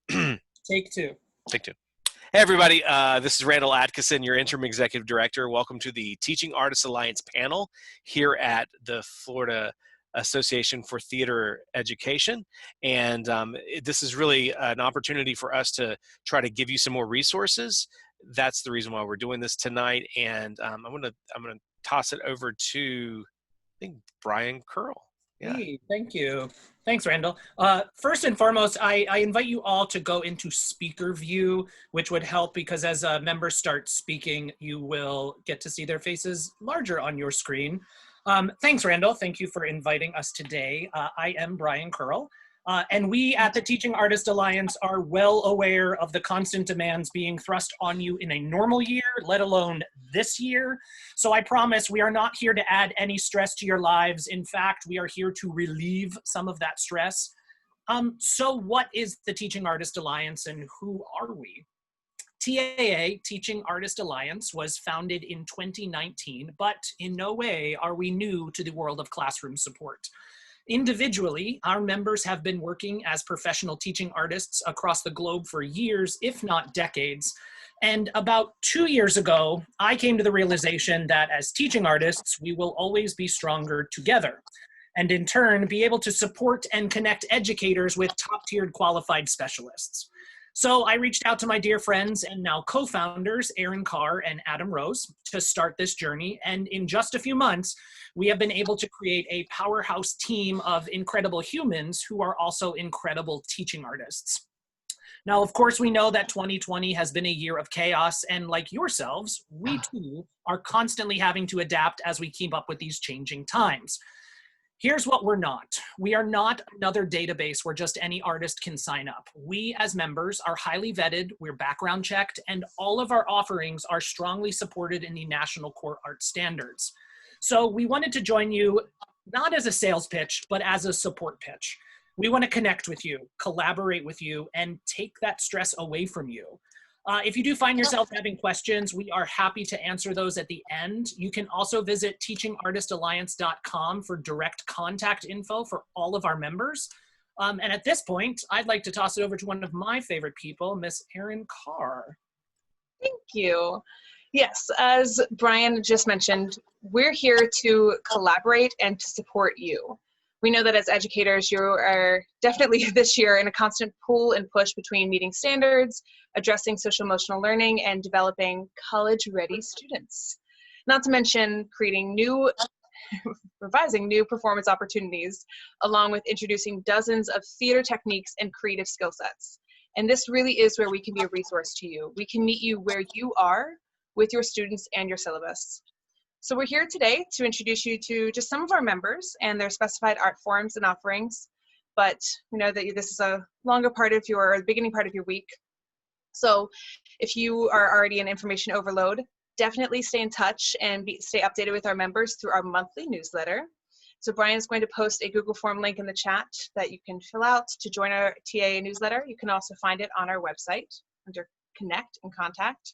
Take two. Take two. Hey, everybody. This is Randall Atkinson, your Interim Executive Director. Welcome to the Teaching Artists Alliance panel here at the Florida Association for Theater Education. And this is really an opportunity for us to try to give you some more resources. That's the reason why we're doing this tonight. And I'm gonna toss it over to, I think, Brian Curl. Yeah. Hey, thank you. Thanks, Randall. First and foremost, I invite you all to go into speaker view, which would help because as members start speaking, you will get to see their faces larger on your screen. Thanks, Randall. Thank you for inviting us today. I am Brian Curl. And we at the Teaching Artist Alliance are well aware of the constant demands being thrust on you in a normal year, let alone this year. So I promise we are not here to add any stress to your lives. In fact, we are here to relieve some of that stress. So what is the Teaching Artist Alliance and who are we? TAA, Teaching Artist Alliance, was founded in 2019, but in no way are we new to the world of classroom support. Individually, our members have been working as professional teaching artists across the globe for years, if not decades. And about 2 years ago, I came to the realization that as teaching artists, we will always be stronger together, and in turn, be able to support and connect educators with top-tiered qualified specialists. So I reached out to my dear friends and now co-founders, Erin Carr and Adam Rose, to start this journey. And in just a few months, we have been able to create a powerhouse team of incredible humans who are also incredible teaching artists. Now, of course, we know that 2020 has been a year of chaos, and like yourselves, we too are constantly having to adapt as we keep up with these changing times. Here's what we're not. We are not another database where just any artist can sign up. We as members are highly vetted, we're background checked, and all of our offerings are strongly supported in the National Core Art Standards. So we wanted to join you not as a sales pitch, but as a support pitch. We want to connect with you, collaborate with you, and take that stress away from you. If you do find yourself having questions, we are happy to answer those at the end. You can also visit teachingartistalliance.com for direct contact info for all of our members. And at this point, I'd like to toss it over to one of my favorite people, Miss Erin Carr. Thank you. Yes, as Brian just mentioned, we're here to collaborate and to support you. We know that as educators, you are definitely this year in a constant pull and push between meeting standards, addressing social emotional learning, and developing college-ready students. Not to mention creating revising new performance opportunities, along with introducing dozens of theater techniques and creative skill sets. And this really is where we can be a resource to you. We can meet you where you are with your students and your syllabus. So we're here today to introduce you to just some of our members and their specified art forms and offerings, but we know that this is a longer part of or the beginning part of your week. So if you are already in information overload, definitely stay in touch and stay updated with our members through our monthly newsletter. So Brian is going to post a Google form link in the chat that you can fill out to join our TAA newsletter. You can also find it on our website under Connect and Contact.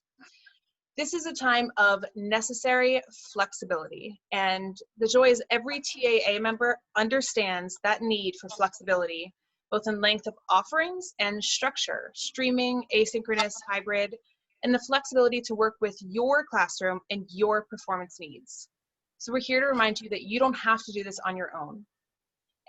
This is a time of necessary flexibility, and the joy is every TAA member understands that need for flexibility, both in length of offerings and structure, streaming, asynchronous, hybrid, and the flexibility to work with your classroom and your performance needs. So we're here to remind you that you don't have to do this on your own.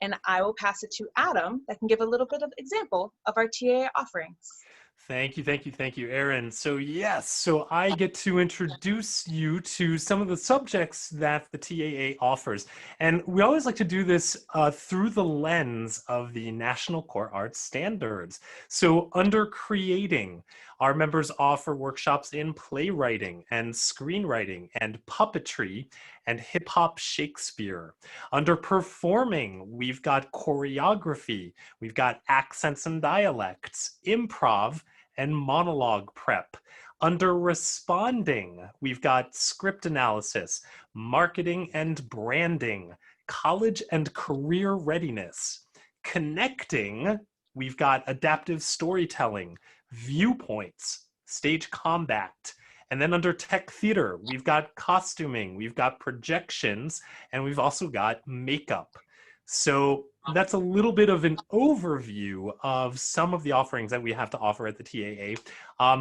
And I will pass it to Adam that can give a little bit of example of our TAA offerings. Thank you, Erin. So yes, so I get to introduce you to some of the subjects that the TAA offers. And we always like to do this through the lens of the National Core Arts Standards. So under creating, our members offer workshops in playwriting and screenwriting and puppetry and hip-hop Shakespeare. Under performing, we've got choreography, we've got accents and dialects, improv, and monologue prep. Under responding, we've got script analysis, marketing and branding, college and career readiness. Connecting, we've got adaptive storytelling, viewpoints, stage combat. And then under tech theater, we've got costuming, we've got projections, and we've also got makeup. So that's a little bit of an overview of some of the offerings that we have to offer at the TAA.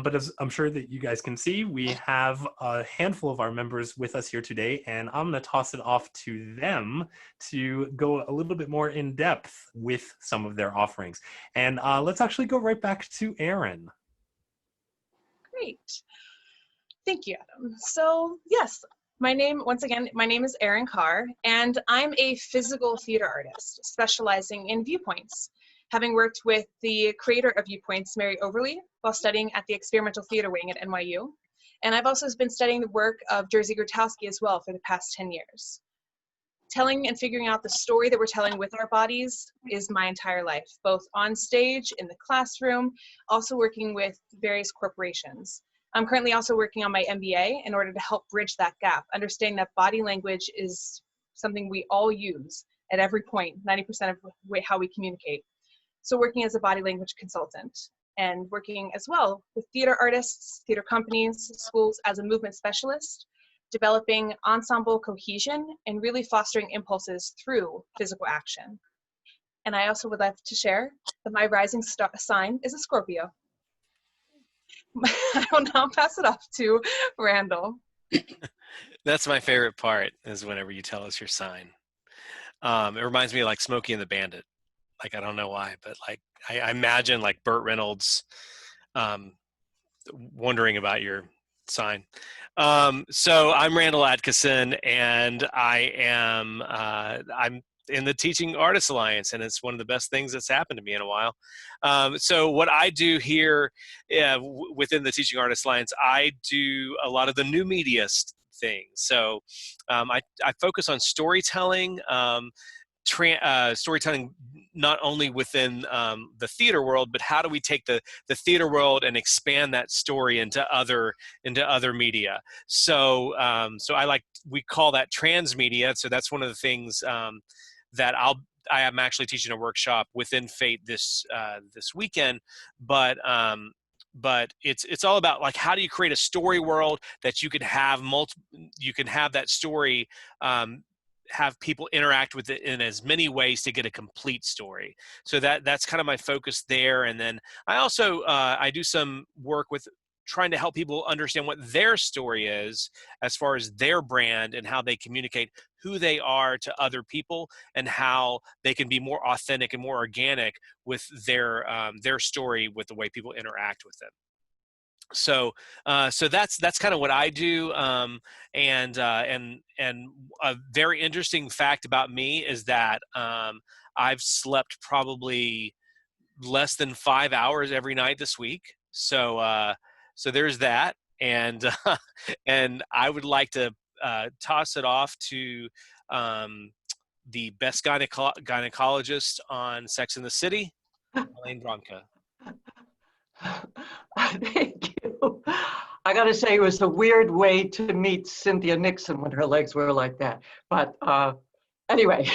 But as I'm sure that you guys can see, we have a handful of our members with us here today, and I'm going to toss it off to them to go a little bit more in depth with some of their offerings. And let's actually go right back to Erin. Great. Thank you, Adam. So yes, my name is Erin Carr, and I'm a physical theater artist specializing in viewpoints, having worked with the creator of Viewpoints, Mary Overly, while studying at the Experimental Theater Wing at NYU. And I've also been studying the work of Jerzy Grotowski as well for the past 10 years. Telling and figuring out the story that we're telling with our bodies is my entire life, both on stage, in the classroom, also working with various corporations. I'm currently also working on my MBA in order to help bridge that gap, understanding that body language is something we all use at every point, 90% of how we communicate. So working as a body language consultant and working as well with theater artists, theater companies, schools as a movement specialist, developing ensemble cohesion and really fostering impulses through physical action. And I also would like to share that my rising sign is a Scorpio. I will now pass it off to Randall. That's my favorite part, is whenever you tell us your sign. It reminds me of like Smokey and the Bandit. Like, I don't know why, but like I imagine like Burt Reynolds wondering about your sign. So I'm Randall Atkinson, and I'm in the Teaching Artists Alliance, and it's one of the best things that's happened to me in a while. So what I do here within the Teaching Artists Alliance, I do a lot of the new media things. So I focus on storytelling, storytelling not only within the theater world, but how do we take the theater world and expand that story into other media. So we call that transmedia. So that's one of the things that I am actually teaching a workshop within Fate this weekend, but it's all about like, how do you create a story world that you can have that story have people interact with it in as many ways to get a complete story. So that's kind of my focus there. And then I also I do some work with trying to help people understand what their story is as far as their brand and how they communicate who they are to other people, and how they can be more authentic and more organic with their story, with the way people interact with them. So that's kind of what I do. And a very interesting fact about me is that I've slept probably less than 5 hours every night this week. So there's that. And I would like to toss it off to the best gynecologist on Sex and the City, Elaine Bronca. Thank you. I got to say, it was a weird way to meet Cynthia Nixon when her legs were like that. But anyway,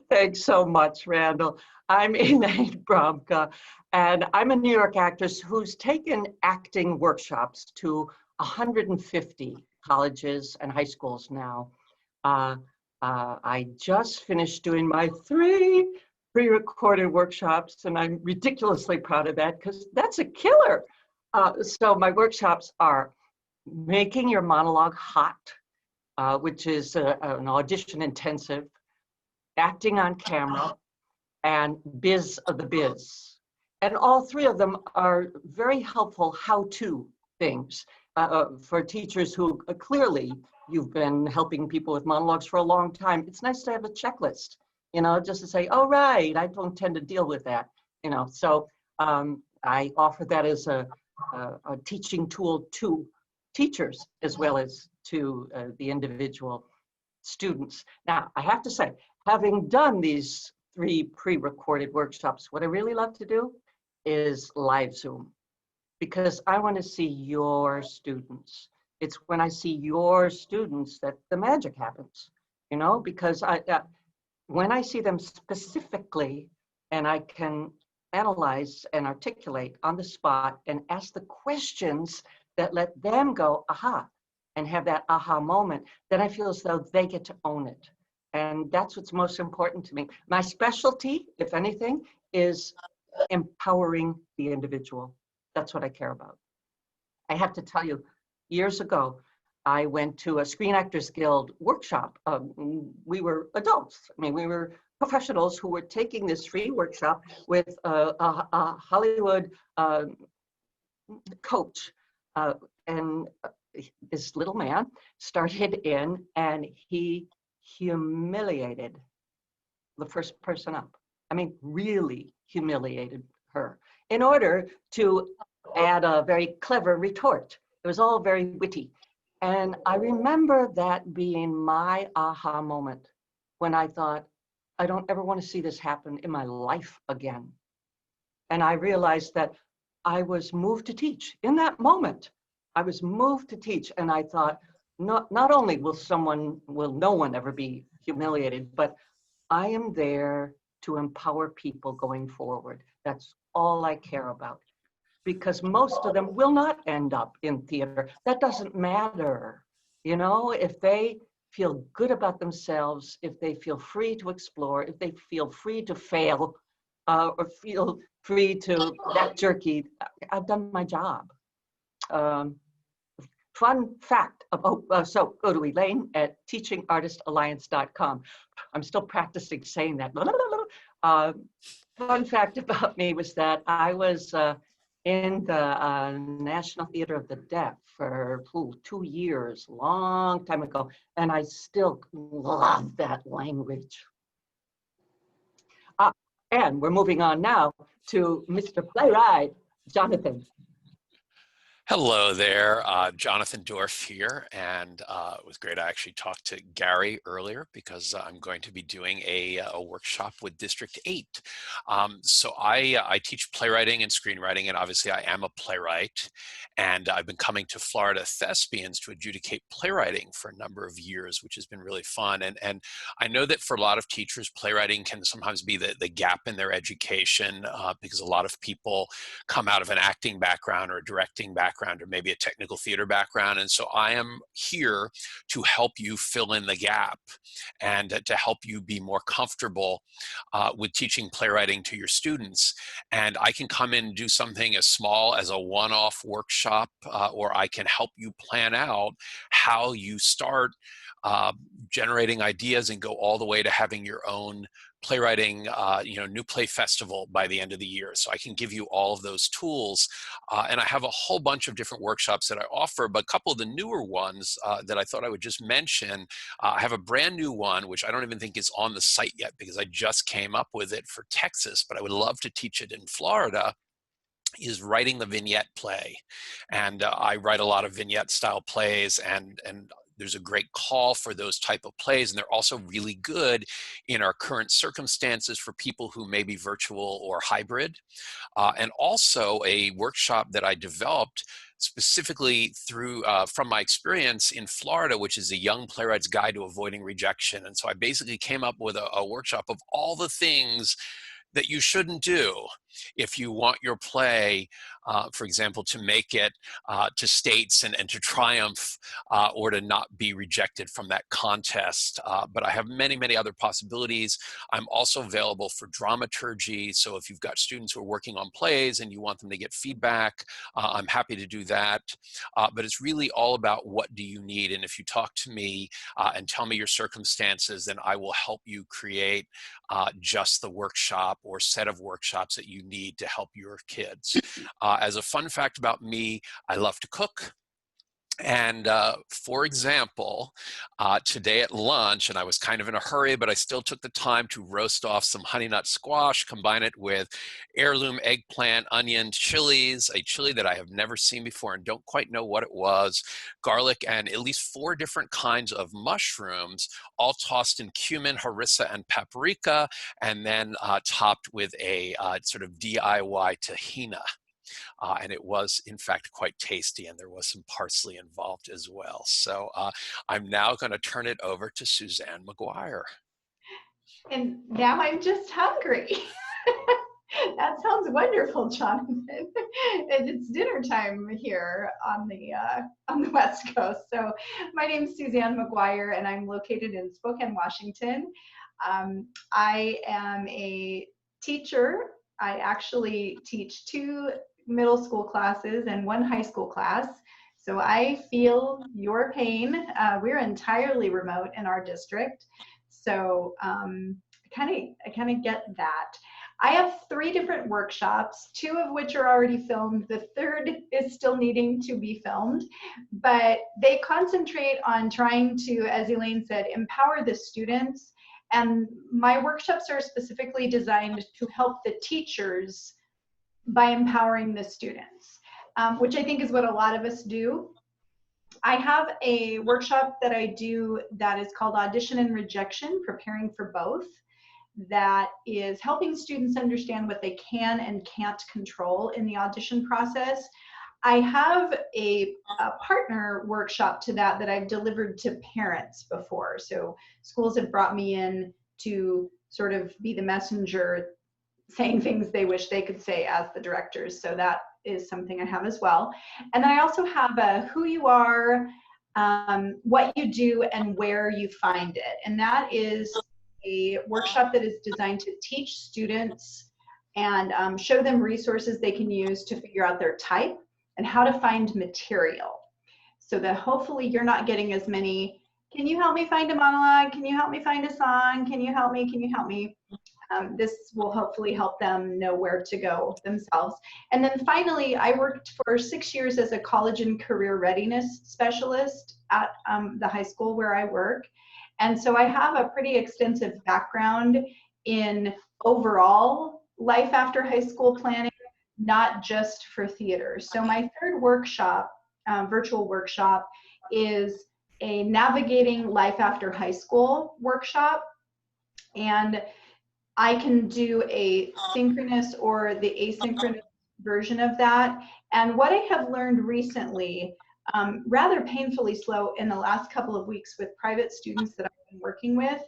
thanks so much, Randall. I'm Elaine Bronca, and I'm a New York actress who's taken acting workshops to 150 colleges and high schools now. I just finished doing my 3 pre-recorded workshops, and I'm ridiculously proud of that because that's a killer. So my workshops are making your monologue hot, which is an audition intensive, acting on camera, and biz of the biz. And all 3 of them are very helpful how-to things for teachers who clearly you've been helping people with monologues for a long time. It's nice to have a checklist, just to say, oh, right, I don't tend to deal with that, So I offer that as a teaching tool to teachers as well as to the individual students. Now, I have to say, having done these 3 pre-recorded workshops, what I really love to do is live Zoom, because I want to see your students. It's when I see your students that the magic happens, because when I see them specifically and I can analyze and articulate on the spot and ask the questions that let them go, aha, and have that aha moment, then I feel as though they get to own it. And that's what's most important to me. My specialty, if anything, is empowering the individual. That's what I care about. I have to tell you, years ago, I went to a Screen Actors Guild workshop. We were adults. I mean, we were professionals who were taking this free workshop with a Hollywood coach. And this little man started in and he humiliated the first person up. I mean, really humiliated her in order to add a very clever retort. It was all very witty. And I remember that being my aha moment when I thought, I don't ever want to see this happen in my life again. And I realized that I was moved to teach. In that moment, I was moved to teach. And I thought, not only will no one ever be humiliated, but I am there to empower people going forward. That's all I care about. Because most of them will not end up in theater. That doesn't matter. You know, if they feel good about themselves, if they feel free to explore, if they feel free to fail, or feel free to that jerky, I've done my job. Fun fact about, so go to Elaine at teachingartistalliance.com. I'm still practicing saying that. Fun fact about me was that I was in the National Theater of the Deaf for 2 years, long time ago, and I still love that language. And we're moving on now to Mr. Playwright, Jonathan. Hello there, Jonathan Dorff here, and it was great. I actually talked to Gary earlier because I'm going to be doing a workshop with District 8. So I teach playwriting and screenwriting, and obviously I am a playwright, and I've been coming to Florida Thespians to adjudicate playwriting for a number of years, which has been really fun. And I know that for a lot of teachers, playwriting can sometimes be the gap in their education because a lot of people come out of an acting background or a directing background or maybe a technical theater background. And so I am here to help you fill in the gap and to help you be more comfortable with teaching playwriting to your students. And I can come in and do something as small as a one-off workshop, or I can help you plan out how you start generating ideas and go all the way to having your own playwriting, new play festival by the end of the year. So I can give you all of those tools. And I have a whole bunch of different workshops that I offer, but a couple of the newer ones that I thought I would just mention, I have a brand new one, which I don't even think is on the site yet because I just came up with it for Texas, but I would love to teach it in Florida, is writing the vignette play. And I write a lot of vignette style plays, and there's a great call for those type of plays, and they're also really good in our current circumstances for people who may be virtual or hybrid. And also a workshop that I developed specifically through from my experience in Florida, which is a Young Playwright's Guide to Avoiding Rejection. And so I basically came up with a workshop of all the things that you shouldn't do if you want your play, for example, to make it to states and to triumph, or to not be rejected from that contest. But I have many, many other possibilities. I'm also available for dramaturgy. So if you've got students who are working on plays and you want them to get feedback, I'm happy to do that. But it's really all about what do you need. And if you talk to me and tell me your circumstances, then I will help you create just the workshop or set of workshops that you need to help your kids. As a fun fact about me, I love to cook. And for example, today at lunch, and I was kind of in a hurry, but I still took the time to roast off some honey nut squash, combine it with heirloom eggplant, onion, chilies, a chili that I have never seen before and don't quite know what it was, garlic, and at least 4 different kinds of mushrooms, all tossed in cumin, harissa, and paprika, and then topped with a sort of DIY tahina. And it was, in fact, quite tasty, and there was some parsley involved as well. So I'm now going to turn it over to Suzanne Mcguire. And now I'm just hungry. That sounds wonderful, Jonathan. And it's dinner time here on the West Coast. So my name is Suzanne Mcguire, and I'm located in Spokane, Washington. I am a teacher. I actually teach 2 middle school classes and 1 high school class. So I feel your pain. We're entirely remote in our district. So I kind of get that. I have 3 different workshops, 2 of which are already filmed. The 3rd is still needing to be filmed, but they concentrate on trying to, as Elaine said, empower the students. And my workshops are specifically designed to help the teachers by empowering the students, which I think is what a lot of us do. I have a workshop that I do that is called Audition and Rejection, Preparing for Both, that is helping students understand what they can and can't control in the audition process. I have a partner workshop to that I've delivered to parents before. So schools have brought me in to sort of be the messenger, saying things they wish they could say as the directors. So that is something I have as well. And then I also have a who you are, what you do, and where you find it. And that is a workshop that is designed to teach students and show them resources they can use to figure out their type and how to find material, so that hopefully you're not getting as many, can you help me find a monologue? Can you help me find a song? Can you help me? Can you help me? This will hopefully help them know where to go themselves. And then finally, I worked for 6 years as a college and career readiness specialist at the high school where I work. And so I have a pretty extensive background in overall life after high school planning, not just for theater. So my 3rd workshop, virtual workshop, is a navigating life after high school workshop. And I can do a synchronous or the asynchronous version of that. And what I have learned recently, rather painfully slow in the last couple of weeks with private students that I've been working with,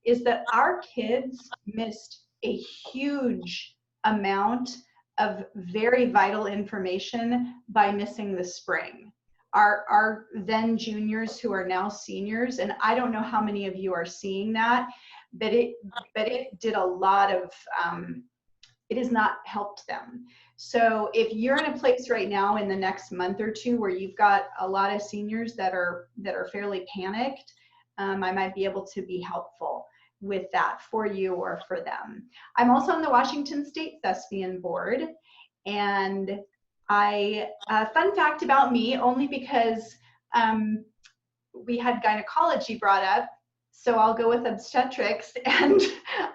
is that our kids missed a huge amount of very vital information by missing the spring. Our then juniors who are now seniors, and I don't know how many of you are seeing that, but it did a lot of, it has not helped them. So if you're in a place right now in the next month or 2 where you've got a lot of seniors that are fairly panicked, I might be able to be helpful with that for you or for them. I'm also on the Washington State Thespian Board, and fun fact about me, only because we had gynecology brought up, so I'll go with obstetrics, and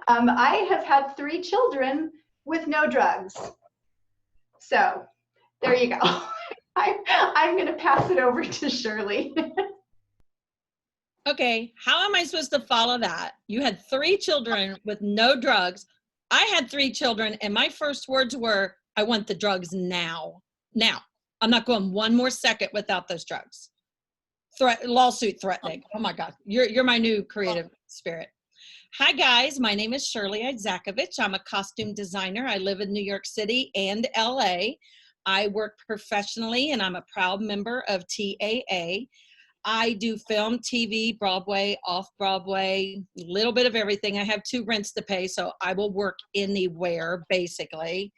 I have had 3 children with no drugs. So there you go. I'm going to pass it over to Shirley. Okay, how am I supposed to follow that? You had 3 children with no drugs. I had 3 children, and my first words were, I want the drugs now. Now. I'm not going 1 more second without those drugs. Lawsuit threatening. Oh my God, you're my new creative spirit. Hi guys, my name is Shirley Zakovich. I'm a costume designer. I live in New York City and LA. I work professionally, and I'm a proud member of TAA. I do film, TV, Broadway, off-Broadway, a little bit of everything. I have 2 rents to pay, so I will work anywhere, basically.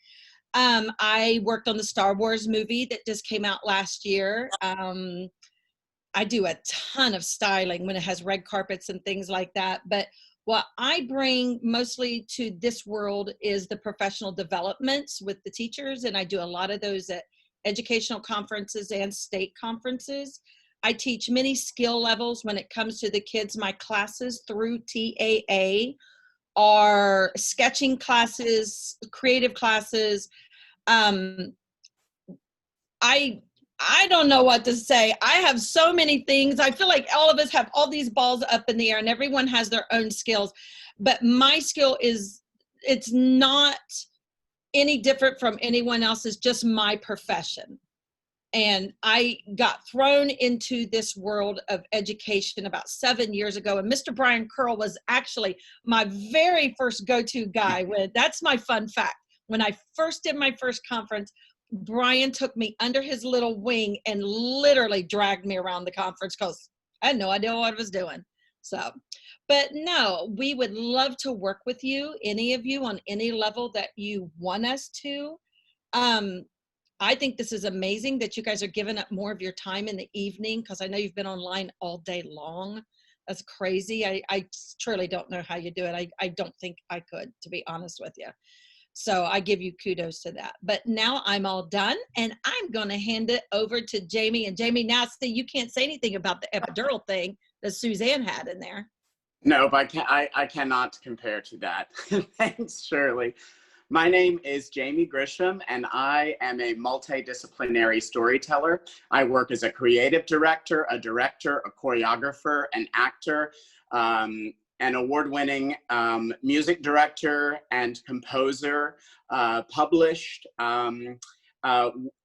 I worked on the Star Wars movie that just came out last year. I do a ton of styling when it has red carpets and things like that. But what I bring mostly to this world is the professional developments with the teachers, and I do a lot of those at educational conferences and state conferences. I teach many skill levels when it comes to the kids. My classes through TAA are sketching classes, creative classes. I don't know what to say. I have so many things. I feel like all of us have all these balls up in the air, and everyone has their own skills. But my skill it's not any different from anyone else's, just my profession. And I got thrown into this world of education about 7 years ago. And Mr. Brian Curl was actually my very first go-to guy. That's my fun fact. when I first did my first conference, Brian took me under his little wing and literally dragged me around the conference because I had no idea what I was doing. So, but no, we would love to work with you, any of you on any level that you want us to. I think this is amazing that you guys are giving up more of your time in the evening, because I know you've been online all day long. That's crazy. I truly don't know how you do it. I don't think I could, to be honest with you. So I give you kudos to that. But now I'm all done, and I'm going to hand it over to Jamie. And Jamie, now see, you can't say anything about the epidural thing that Suzanne had in there. No, but I cannot compare to that. Thanks, Shirley. My name is Jamie Grisham, and I am a multidisciplinary storyteller. I work as a creative director, a choreographer, an actor, an award-winning music director and composer, published. In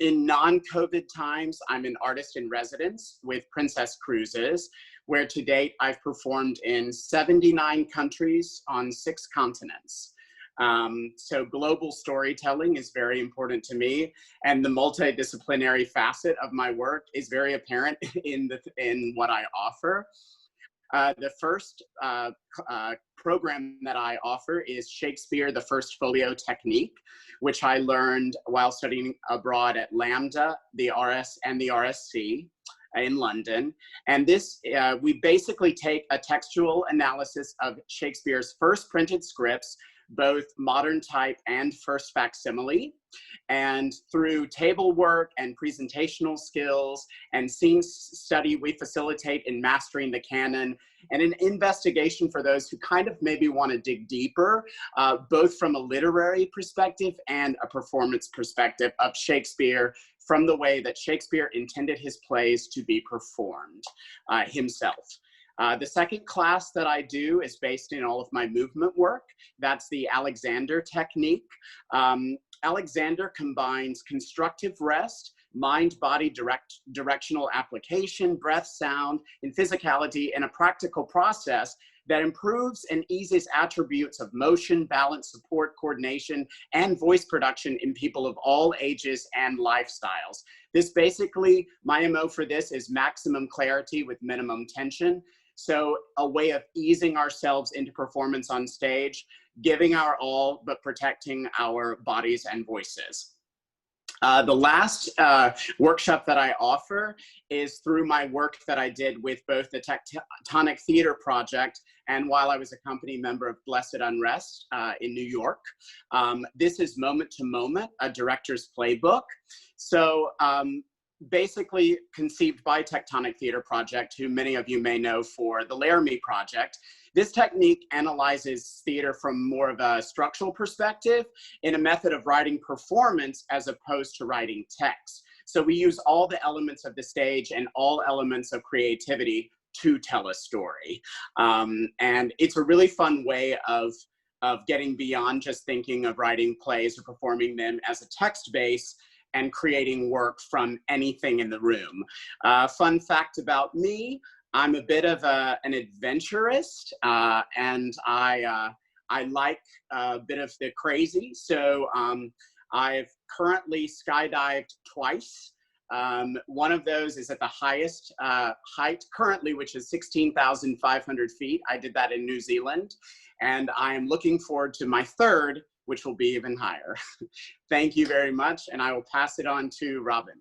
non-COVID times, I'm an artist in residence with Princess Cruises, where to date I've performed in 79 countries on 6 continents. So global storytelling is very important to me, and the multidisciplinary facet of my work is very apparent in what I offer. The first program that I offer is Shakespeare, the First Folio Technique, which I learned while studying abroad at Lambda, the RS, and the RSC in London. And this, we basically take a textual analysis of Shakespeare's first printed scripts, both modern type and first facsimile. And through table work and presentational skills and scene study, we facilitate in mastering the canon and an investigation for those who kind of maybe want to dig deeper, both from a literary perspective and a performance perspective of Shakespeare, from the way that Shakespeare intended his plays to be performed himself. The second class that I do is based in all of my movement work. That's the Alexander Technique. Alexander combines constructive rest, mind-body directional application, breath, sound, and physicality in a practical process that improves and eases attributes of motion, balance, support, coordination, and voice production in people of all ages and lifestyles. This basically, my MO for this is maximum clarity with minimum tension. So a way of easing ourselves into performance on stage, giving our all, but protecting our bodies and voices. The last workshop that I offer is through my work that I did with both the Tectonic Theater Project and while I was a company member of Blessed Unrest in New York. This is Moment to Moment, a director's playbook. So basically conceived by Tectonic Theater Project, who many of you may know for the Laramie Project. This technique analyzes theater from more of a structural perspective in a method of writing performance as opposed to writing text. So we use all the elements of the stage and all elements of creativity to tell a story. And it's a really fun way of getting beyond just thinking of writing plays or performing them as a text base and creating work from anything in the room. Fun fact about me, I'm a bit of an adventurist, and I like a bit of the crazy. So I've currently skydived twice. One of those is at the highest height currently, which is 16,500 feet. I did that in New Zealand, and I am looking forward to my third, which will be even higher. Thank you very much, and I will pass it on to Robin.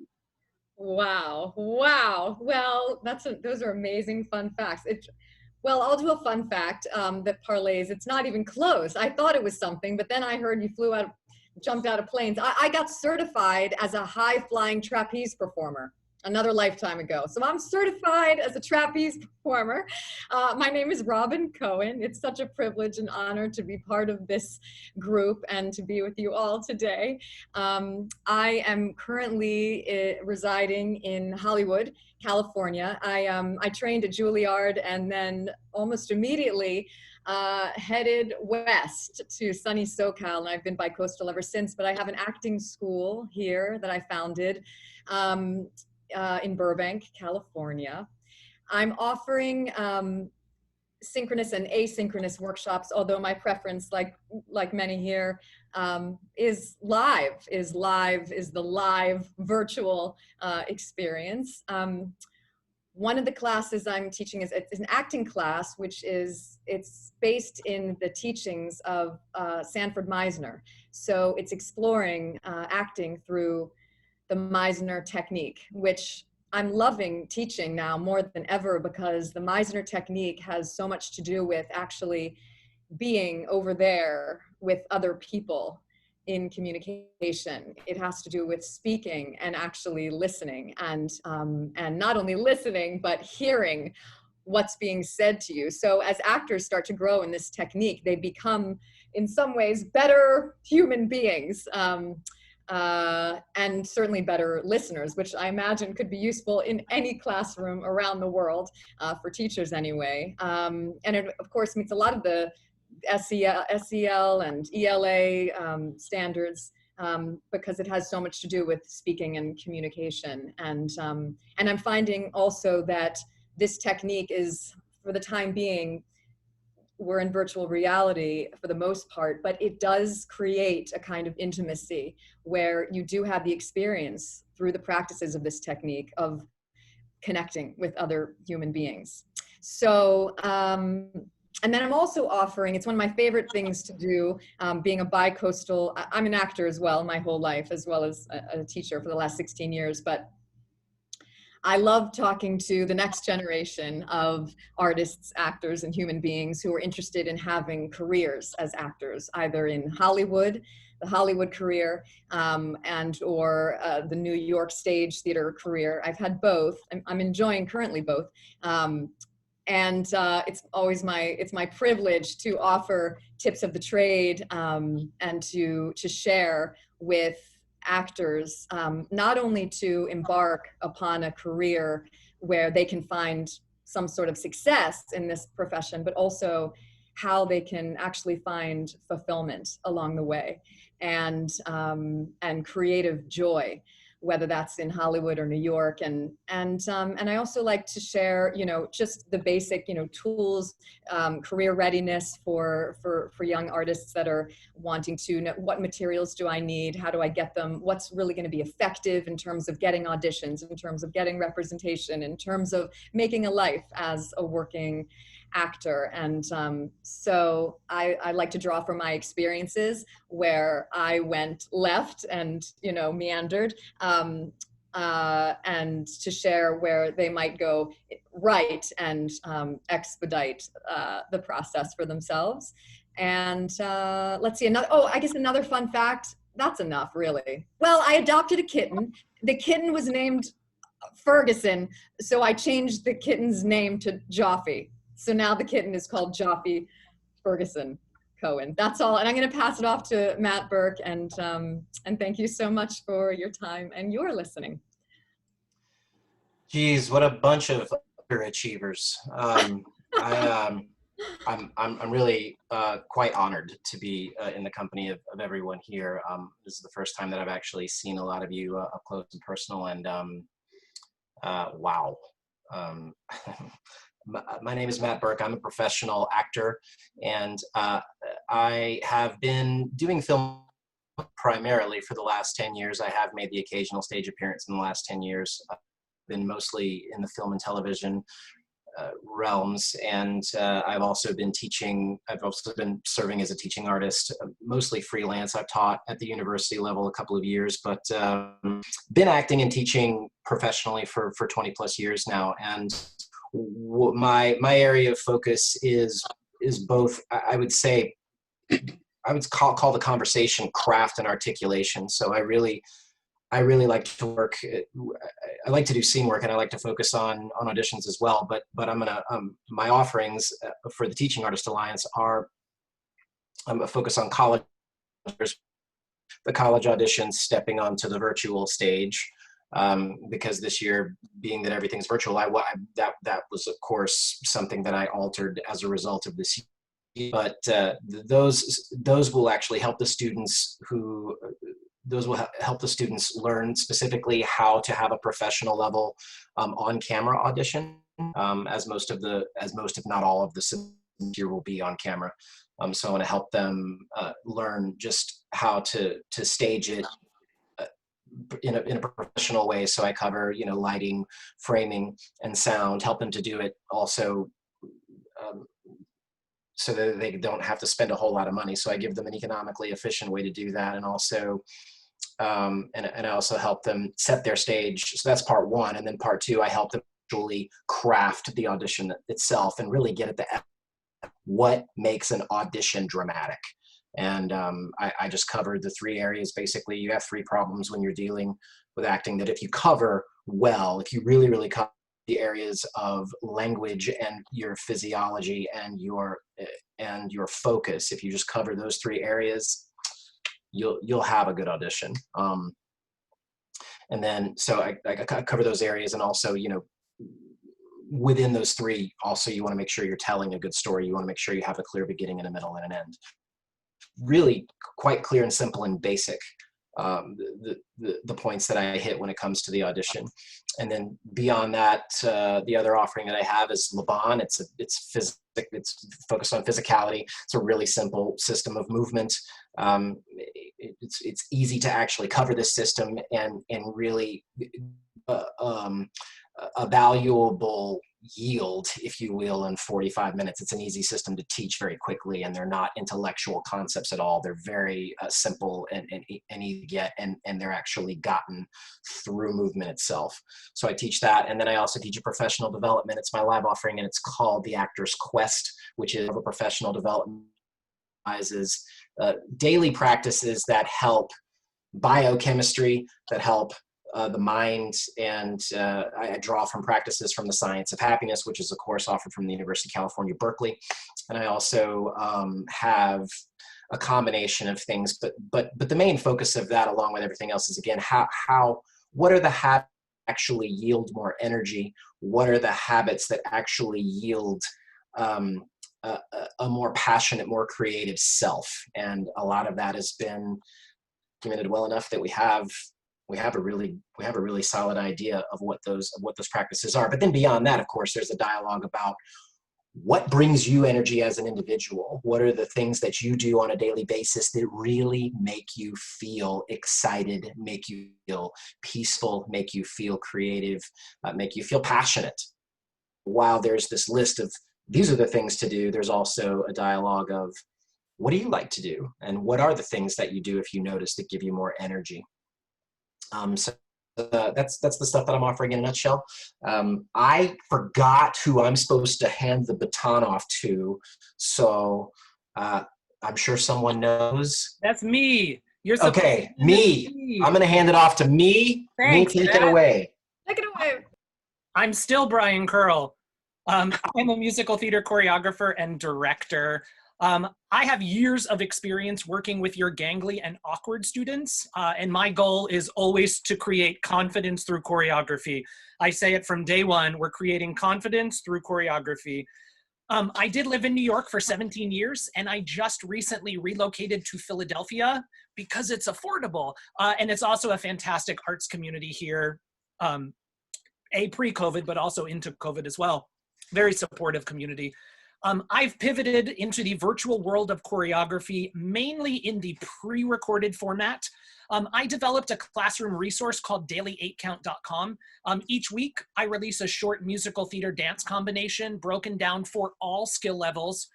Wow, wow. Well, those are amazing fun facts. Well, I'll do a fun fact that parlays. It's not even close. I thought it was something, but then I heard you jumped out of planes. I got certified as a high-flying trapeze performer another lifetime ago. So I'm certified as a trapeze performer. My name is Robin Cohen. It's such a privilege and honor to be part of this group and to be with you all today. I am currently residing in Hollywood, California. I trained at Juilliard and then almost immediately headed west to sunny SoCal, and I've been bi-coastal ever since, but I have an acting school here that I founded in Burbank, California. I'm offering synchronous and asynchronous workshops, although my preference, like many here, is the live virtual experience. One of the classes I'm teaching it's an acting class, it's based in the teachings of Sanford Meissner. So it's exploring acting through the Meissner Technique, which I'm loving teaching now more than ever, because the Meissner Technique has so much to do with actually being over there with other people in communication. It has to do with speaking and actually listening, and not only listening, but hearing what's being said to you. So as actors start to grow in this technique, they become, in some ways, better human beings, and certainly better listeners, which I imagine could be useful in any classroom around the world, for teachers anyway. And it, of course, meets a lot of the SEL and ELA standards, because it has so much to do with speaking and communication. And I'm finding also that this technique is, for the time being, we're in virtual reality for the most part, but it does create a kind of intimacy where you do have the experience through the practices of this technique of connecting with other human beings. So, and then I'm also offering, it's one of my favorite things to do, being a bi-coastal, I'm an actor as well my whole life, as well as a teacher for the last 16 years, but I love talking to the next generation of artists, actors, and human beings who are interested in having careers as actors, either in Hollywood, the Hollywood career, or the New York stage theater career. I've had both. I'm enjoying currently both. It's always my privilege to offer tips of the trade, and to share with actors, not only to embark upon a career where they can find some sort of success in this profession, but also how they can actually find fulfillment along the way, and creative joy, whether that's in Hollywood or New York. And I also like to share, just the basic, tools, career readiness for young artists that are wanting to know, what materials do I need? How do I get them? What's really going to be effective in terms of getting auditions, in terms of getting representation, in terms of making a life as a working actor. And so I like to draw from my experiences where I went left and meandered, and to share where they might go right and expedite the process for themselves. And let's see, I guess another fun fact, that's enough really. Well, I adopted a kitten. The kitten was named Ferguson, so I changed the kitten's name to Joffy. So now the kitten is called Joffy Ferguson Cohen. That's all. And I'm going to pass it off to Matt Burke. And thank you so much for your time and your listening. Geez, what a bunch of underachievers. I'm really quite honored to be in the company of everyone here. This is the first time that I've actually seen a lot of you up close and personal. And wow. My name is Matt Burke. I'm a professional actor, and I have been doing film primarily for the last 10 years. I have made the occasional stage appearance in the last 10 years. I've been mostly in the film and television realms, and I've also been teaching. I've also been serving as a teaching artist, mostly freelance. I've taught at the university level a couple of years, but been acting and teaching professionally for 20 plus years now. And my area of focus is both, I would say, I would call the conversation craft and articulation. So I really like to work. I like to do scene work, and I like to focus on auditions as well. But I'm gonna my offerings for the Teaching Artist Alliance are a focus on college, the college auditions, stepping onto the virtual stage. Because this year, being that everything's virtual, that was of course something that I altered as a result of this. But those will actually help the students help the students learn specifically how to have a professional level on-camera audition. as most if not all of the here will be on camera. So I want to help them learn just how to stage it in a professional way. So I cover, lighting, framing, and sound, help them to do it also so that they don't have to spend a whole lot of money. So I give them an economically efficient way to do that. And also, and I also help them set their stage. So that's part one. And then part two, I help them actually craft the audition itself and really get at what makes an audition dramatic. And I just covered the three areas. Basically, you have three problems when you're dealing with acting that if you cover well, if you really, really cover the areas of language and your physiology and your focus, if you just cover those three areas, you'll have a good audition. And then, so I cover those areas, and also, within those three, also you want to make sure you're telling a good story. You want to make sure you have a clear beginning and a middle and an end. Really quite clear and simple and basic, the points that I hit when it comes to the audition. And then beyond that, the other offering that I have is Laban. It's focused on physicality. It's a really simple system of movement. It's easy to actually cover this system and really a valuable yield, if you will, in 45 minutes. It's an easy system to teach very quickly, and they're not intellectual concepts at all. They're very simple and easy to get, and they're actually gotten through movement itself. So I teach that, and then I also teach a professional development. It's my live offering, and it's called The Actor's Quest, which is a professional development. Daily practices that help biochemistry, that help the mind, and I draw from practices from the Science of Happiness, which is a course offered from the University of California, Berkeley. And I also have a combination of things, but the main focus of that, along with everything else, is again, what are the habits that actually yield more energy? What are the habits that actually yield a more passionate, more creative self? And a lot of that has been documented well enough that we have a really solid idea of what those practices are. But then beyond that, of course, there's a dialogue about what brings you energy as an individual. What are the things that you do on a daily basis that really make you feel excited, make you feel peaceful, make you feel creative, make you feel passionate? While there's this list of these are the things to do, there's also a dialogue of what do you like to do? And what are the things that you do if you notice that give you more energy? So that's the stuff that I'm offering in a nutshell. I forgot who I'm supposed to hand the baton off to, so I'm sure someone knows. That's me. You're okay. Me. I'm gonna hand it off to me. Thanks, me, take it away. Take it away. I'm still Brian Curl. I'm a musical theater choreographer and director. I have years of experience working with your gangly and awkward students, and my goal is always to create confidence through choreography. I say it from day one, we're creating confidence through choreography. I did live in New York for 17 years, and I just recently relocated to Philadelphia because it's affordable, and it's also a fantastic arts community here, pre-COVID, but also into COVID as well. Very supportive community. I've pivoted into the virtual world of choreography, mainly in the pre-recorded format. I developed a classroom resource called daily8count.com. Each week, I release a short musical theater dance combination broken down for all skill levels.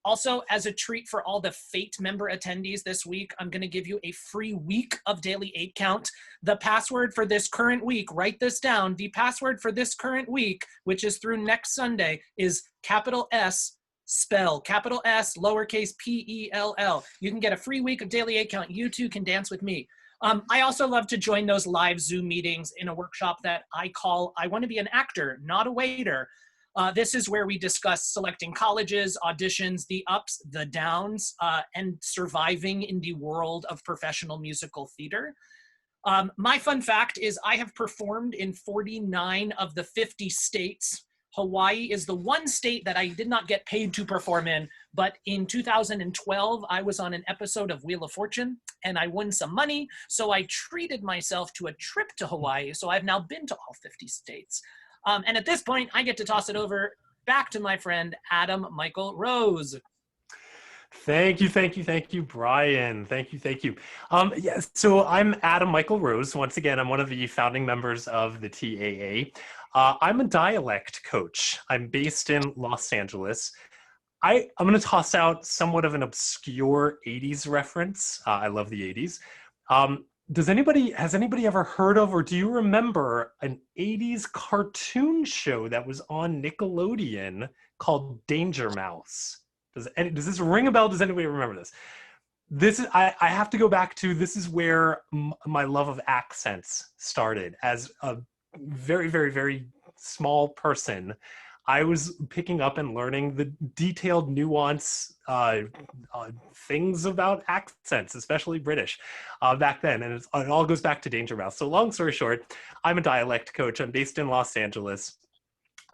Also, as a treat for all the FATE member attendees this week, I'm going to give you a free week of Daily 8 Count. The password for this current week, write this down, the password for this current week, which is through next Sunday, is capital S, spell, capital S, lowercase P-E-L-L. You can get a free week of Daily 8 Count. You too can dance with me. I also love to join those live Zoom meetings in a workshop that I call I Want to Be an Actor, Not a Waiter. This is where we discuss selecting colleges, auditions, the ups, the downs, and surviving in the world of professional musical theater. My fun fact is I have performed in 49 of the 50 states. Hawaii is the one state that I did not get paid to perform in, but in 2012, I was on an episode of Wheel of Fortune and I won some money, so I treated myself to a trip to Hawaii, so I've now been to all 50 states. And at this point, I get to toss it over back to my friend, Adam Michael Rose. Thank you, Brian. Thank you. Yes, so I'm Adam Michael Rose. Once again, I'm one of the founding members of the TAA. I'm a dialect coach. I'm based in Los Angeles. I'm going to toss out somewhat of an obscure 80s reference. I love the 80s. Has anybody ever heard of, or do you remember an 80s cartoon show that was on Nickelodeon called Danger Mouse? Does this ring a bell? Does anybody remember this? I have to go back to, this is where my love of accents started. As a very, very, very small person, I was picking up and learning the detailed nuance things about accents, especially British, back then. And it all goes back to Danger Mouse. So long story short, I'm a dialect coach. I'm based in Los Angeles.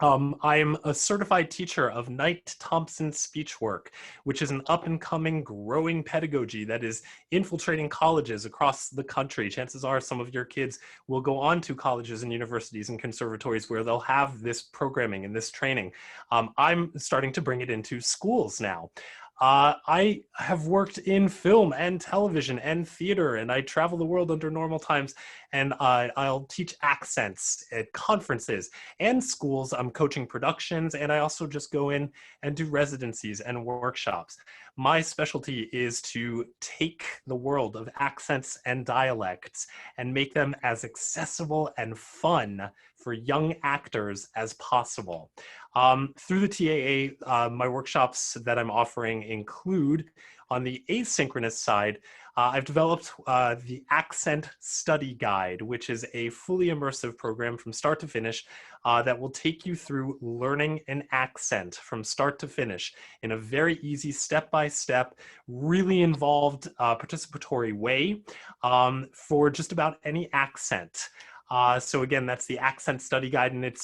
I'm a certified teacher of Knight Thompson speech work, which is an up-and-coming, growing pedagogy that is infiltrating colleges across the country. Chances are some of your kids will go on to colleges and universities and conservatories where they'll have this programming and this training. I'm starting to bring it into schools now. I have worked in film and television and theater, and I travel the world under normal times, and I'll teach accents at conferences and schools. I'm coaching productions, and I also just go in and do residencies and workshops. My specialty is to take the world of accents and dialects and make them as accessible and fun for young actors as possible. Through the TAA, my workshops that I'm offering include, on the asynchronous side, I've developed the Accent Study Guide, which is a fully immersive program from start to finish that will take you through learning an accent from start to finish in a very easy step-by-step, really involved participatory way for just about any accent. So again, that's the Accent Study Guide, and it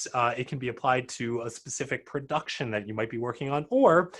can be applied to a specific production that you might be working on, or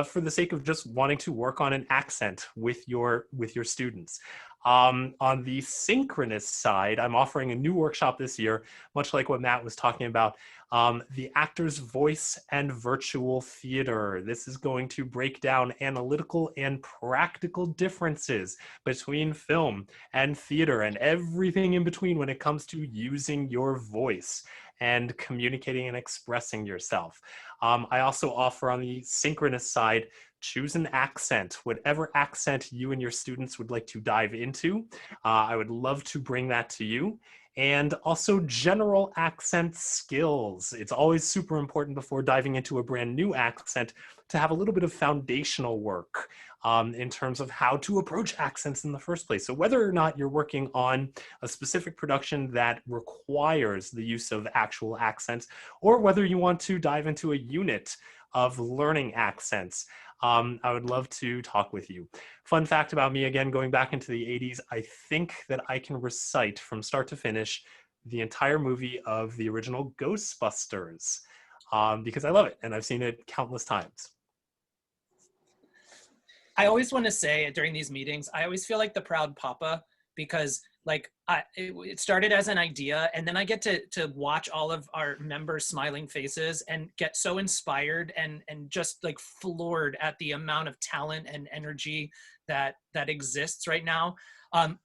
for the sake of just wanting to work on an accent with your students. On the synchronous side, I'm offering a new workshop this year, much like what Matt was talking about, the actor's voice and virtual theater. This is going to break down analytical and practical differences between film and theater and everything in between when it comes to using your voice and communicating and expressing yourself. I also offer, on the synchronous side, choose an accent, whatever accent you and your students would like to dive into. I would love to bring that to you. And also general accent skills. It's always super important before diving into a brand new accent to have a little bit of foundational work in terms of how to approach accents in the first place. So whether or not you're working on a specific production that requires the use of actual accents, or whether you want to dive into a unit of learning accents, I would love to talk with you. Fun fact about me, again, going back into the 80s, I think that I can recite from start to finish the entire movie of the original Ghostbusters because I love it and I've seen it countless times. I always want to say during these meetings, I always feel like the proud papa because it started as an idea, and then I get to watch all of our members' smiling faces and get so inspired and just like floored at the amount of talent and energy that exists right now. I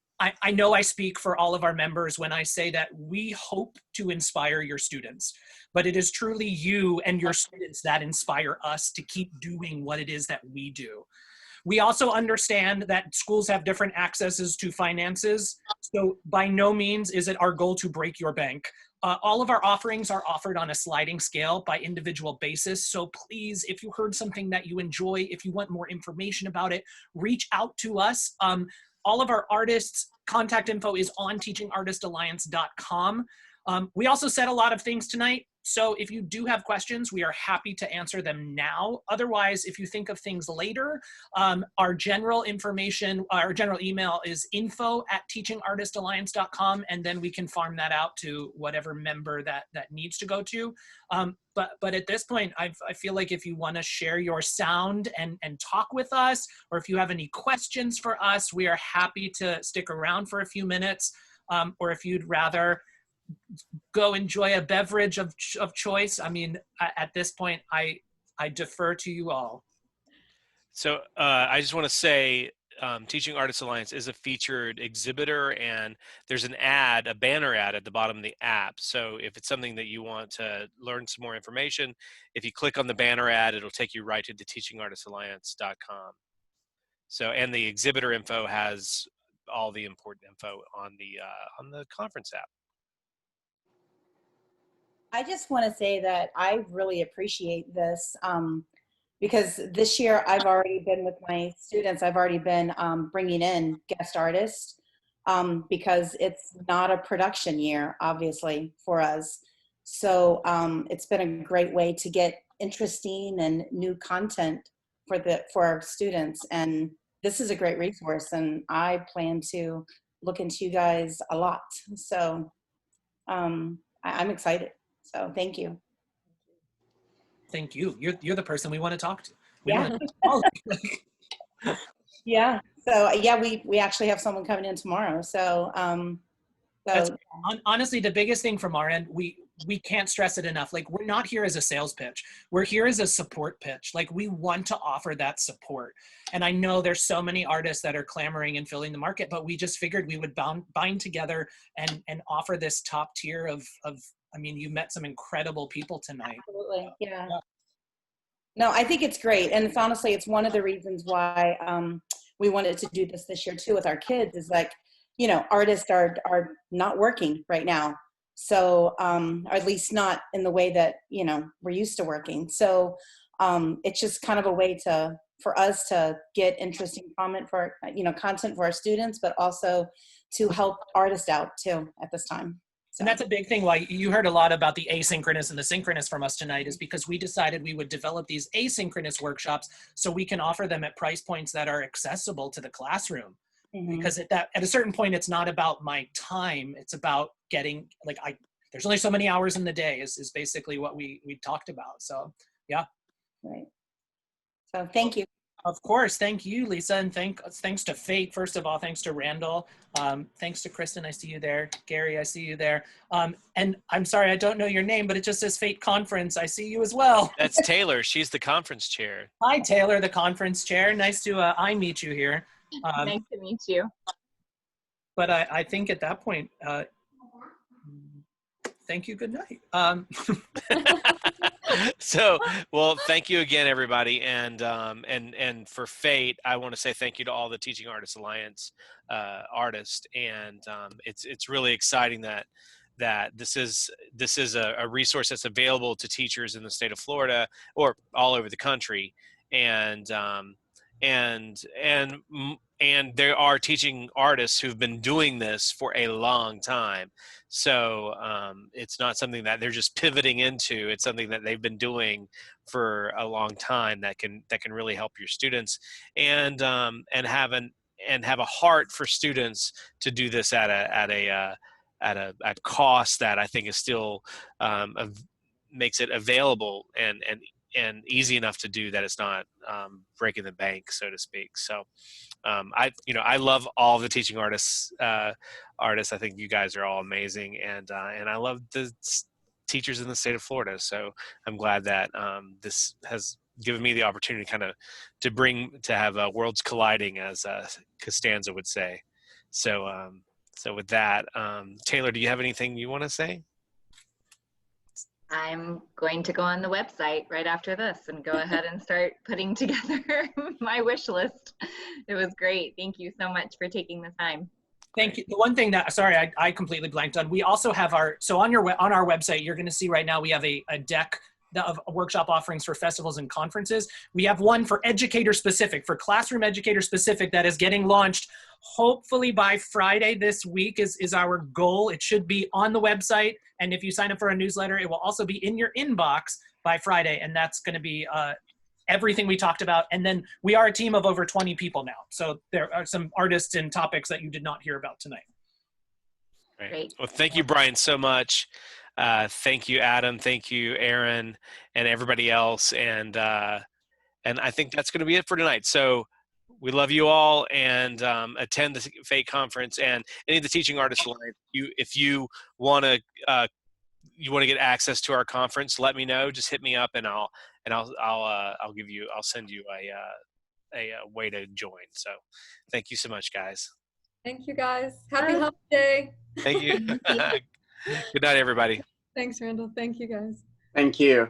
know I speak for all of our members when I say that we hope to inspire your students, but it is truly you and your students that inspire us to keep doing what it is that we do. We also understand that schools have different accesses to finances, so by no means is it our goal to break your bank. All of our offerings are offered on a sliding scale by individual basis, so please, if you heard something that you enjoy, if you want more information about it, reach out to us. All of our artists' contact info is on teachingartistalliance.com. We also said a lot of things tonight, so if you do have questions, we are happy to answer them now. Otherwise, if you think of things later, our general information, our general email is info@teachingartistalliance.com, and then we can farm that out to whatever member that needs to go to. But at this point, I feel like if you want to share your sound and talk with us, or if you have any questions for us, we are happy to stick around for a few minutes, or if you'd rather go enjoy a beverage of choice. I mean, at this point, I defer to you all. So I just want to say, Teaching Artists Alliance is a featured exhibitor, and there's an ad, a banner ad at the bottom of the app. So if it's something that you want to learn some more information, if you click on the banner ad, it'll take you right to the teachingartistalliance.com. So, and the exhibitor info has all the important info on the conference app. I just want to say that I really appreciate this because this year I've already been with my students, I've already been bringing in guest artists because it's not a production year, obviously, for us. So it's been a great way to get interesting and new content for our students. And this is a great resource, and I plan to look into you guys a lot. So I'm excited. So thank you. Thank you. You're the person we want to talk to. Yeah. So yeah, we actually have someone coming in tomorrow. So honestly, the biggest thing from our end, we can't stress it enough. Like, we're not here as a sales pitch. We're here as a support pitch. Like, we want to offer that support. And I know there's so many artists that are clamoring and filling the market, but we just figured we would bind together and offer this top tier of, I mean, you met some incredible people tonight. Absolutely. Yeah. No, I think it's great. And it's honestly, it's one of the reasons why we wanted to do this year too with our kids, is like, you know, artists are not working right now. So, or at least not in the way that, you know, we're used to working. So it's just kind of a way for us to get interesting content for our students, but also to help artists out too at this time. So. And that's a big thing why you heard a lot about the asynchronous and the synchronous from us tonight, is because we decided we would develop these asynchronous workshops so we can offer them at price points that are accessible to the classroom. Mm-hmm. Because at a certain point, it's not about my time, it's about getting, like, there's only so many hours in the day is basically what we talked about. So yeah. Right. So thank you. Of course. Thank you, Lisa. And thanks to Fate, first of all. Thanks to Randall. Thanks to Kristen. I see you there. Gary, I see you there. And I'm sorry, I don't know your name, but it just says Fate Conference. I see you as well. That's Taylor. She's the conference chair. Hi, Taylor, the conference chair. Nice to I meet you here. Nice to meet you. But I think at that point, thank you. Good night. So, well, thank you again, everybody. And for Fate, I want to say thank you to all the Teaching Artists Alliance artists. And it's really exciting that this is a resource that's available to teachers in the state of Florida or all over the country. And there are teaching artists who've been doing this for a long time. So it's not something that they're just pivoting into. It's something that they've been doing for a long time that can really help your students and have a heart for students to do this at a cost that I think is still makes it available and easy enough to do that it's not breaking the bank, so to speak. So I love all the teaching artists. I think you guys are all amazing, and I love the teachers in the state of Florida. So I'm glad that this has given me the opportunity to have worlds colliding, as Costanza would say. So with that, Taylor, do you have anything you want to say? I'm going to go on the website right after this and go ahead and start putting together my wish list. It was great. Thank you so much for taking the time. Thank you. The one thing that, sorry, I completely blanked on, we also have on our website, you're going to see right now, we have a deck of workshop offerings for festivals and conferences. We have one for educator specific, for classroom educator specific, that is getting launched hopefully by Friday this week is our goal. It should be on the website. And if you sign up for a newsletter, it will also be in your inbox by Friday. And that's going to be everything we talked about. And then we are a team of over 20 people now. So there are some artists and topics that you did not hear about tonight. Great. Well, thank you, Brian, so much. Thank you, Adam. Thank you, Erin, and everybody else. And I think that's going to be it for tonight. So we love you all, and attend the FATE conference and any of the Teaching Artists Alliance. If you want to get access to our conference, let me know. Just hit me up, and I'll send you a way to join. So, thank you so much, guys. Thank you, guys. Happy Hump Day. Thank you. Good night, everybody. Thanks, Randall. Thank you, guys. Thank you.